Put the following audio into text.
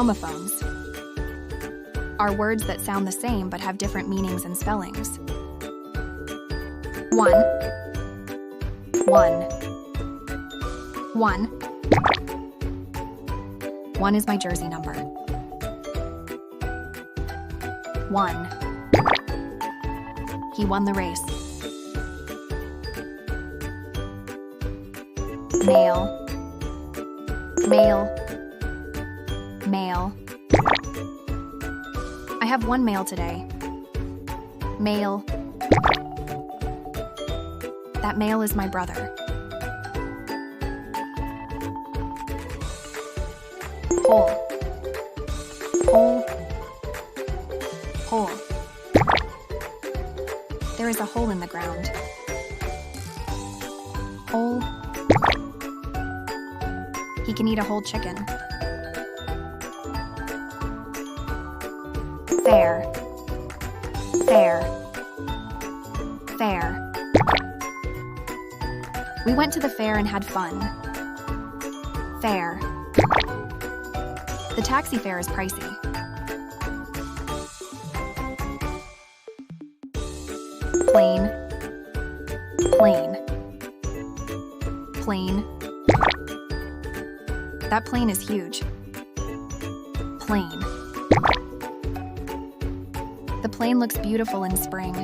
Homophones are words that sound the same but have different meanings and spellings. One. One is my jersey number. One. He won the race. Male. I have one mail today. Male. That male is my brother. Hole. There is a hole in the ground. Hole. He can eat a whole chicken. Fair. We went to the fair and had fun. Fair. The taxi fare is pricey. Plane. That plane is huge. Plane. The plane looks beautiful in spring.